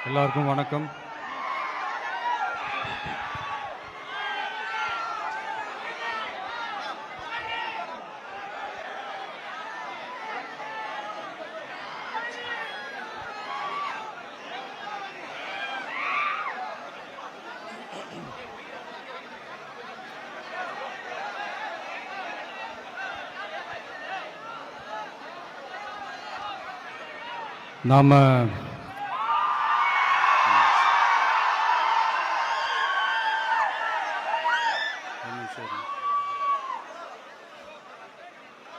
எல்லாருக்கும் வணக்கம்.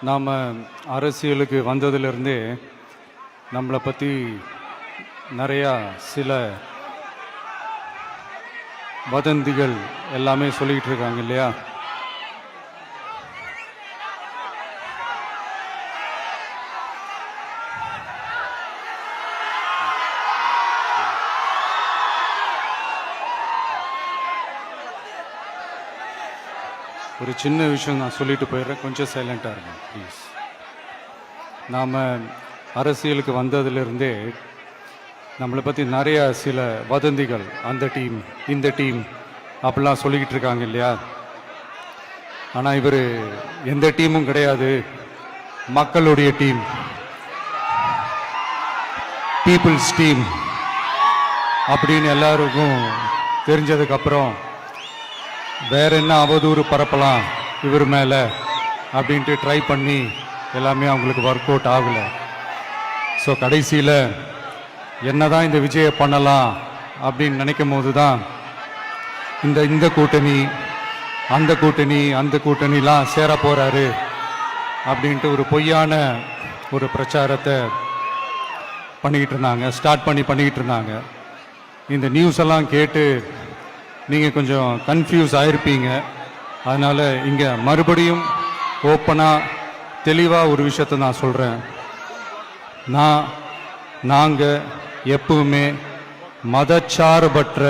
நாம அரசியலுக்கு வந்ததிலிருந்தே நம்மளை பற்றி நிறையா சில வதந்திகள் எல்லாமே சொல்லிக்கிட்டு இருக்காங்க இல்லையா? ஒரு சின்ன விஷயம் நான் சொல்லிட்டு போயிடுறேன், கொஞ்சம் சைலண்டாக இருக்கும் ப்ளீஸ். நாம் அரசியலுக்கு வந்ததிலிருந்தே நம்மளை பற்றி நிறையா சில வதந்திகள், அந்த டீம் இந்த டீம் அப்படிலாம் சொல்லிக்கிட்டு இருக்காங்க இல்லையா? ஆனால் இவர் எந்த டீமும் கிடையாது, மக்களுடைய டீம், பீப்புள்ஸ் டீம் அப்படின்னு எல்லாருக்கும் தெரிஞ்சதுக்கப்புறம் வேற என்ன அவதூறு பரப்பலாம் இவர் மேலே அப்படின்ட்டு ட்ரை பண்ணி எல்லாமே அவங்களுக்கு ஒர்க் அவுட் ஆகலை. ஸோ கடைசியில் என்னதான் இந்த விஜயை பண்ணலாம் அப்படின்னு நினைக்கும் போது தான் இந்த கூட்டணி அந்த கூட்டணிலாம் சேர போகிறாரு அப்படின்ட்டு ஒரு பொய்யான ஒரு பிரச்சாரத்தை பண்ணிக்கிட்டு இருந்தாங்க. இந்த நியூஸ் எல்லாம் கேட்டு நீங்கள் கொஞ்சம் கன்ஃபியூஸ் ஆகிருப்பீங்க. அதனால் இங்கே மறுபடியும் ஓப்பனாக தெளிவாக ஒரு விஷயத்தை நான் சொல்கிறேன். நாங்கள் எப்பவுமே மதச்சார்பற்ற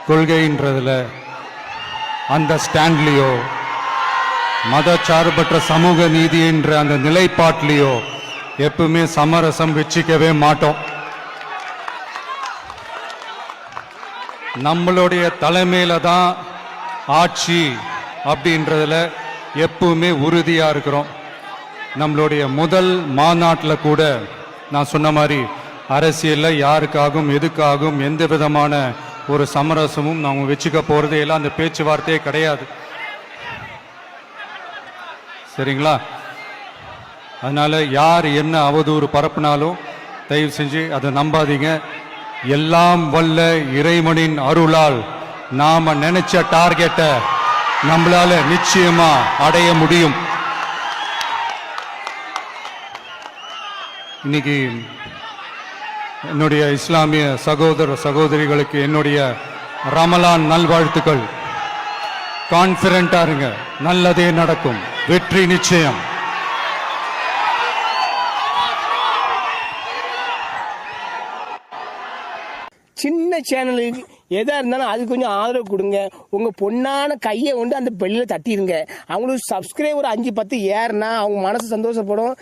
கொள்கைன்றதில், அந்த ஸ்டாண்ட்லேயோ, மதச்சார்பற்ற சமூக நீதின்ற அந்த நிலைப்பாட்டிலையோ எப்பவுமே சமரசம் வச்சிக்கவே மாட்டோம். நம்மளுடைய தலைமையில தான் ஆட்சி அப்படின்றதுல எப்பவுமே உறுதியா இருக்கிறோம். நம்மளுடைய முதல் மாநாட்டில் கூட நான் சொன்ன மாதிரி அரசியலில் யாருக்காகவும் எதுக்காகவும் எந்த விதமான ஒரு சமரசமும் நாங்கள் வச்சுக்க போறதே இல்லை, அந்த பேச்சுவார்த்தையே கிடையாது. சரிங்களா? அதனால யார் என்ன அவதூறு பரப்புனாலும் தயவு செஞ்சு அதை நம்பாதீங்க. எல்லாம் வல்ல இறைவனின் அருளால் நாம நினைச்ச டார்கெட்டை நம்மளால நிச்சயமா அடைய முடியும். இன்னைக்கு என்னுடைய இஸ்லாமிய சகோதர சகோதரிகளுக்கு என்னுடைய ரமலான் நல்வாழ்த்துக்கள். கான்பிடண்டா இருங்க, நல்லதே நடக்கும், வெற்றி நிச்சயம். சின்ன சேனலுக்கு எதா இருந்தாலும் அது கொஞ்சம் ஆதரவு கொடுங்க. உங்க பொண்ணான கையை கொண்டு அந்த பெல்லில் தட்டிடுங்க. அவங்களுக்கு சப்ஸ்கிரைபர் 5-10 ஏறுனா அவங்க மனசு சந்தோஷப்படும்.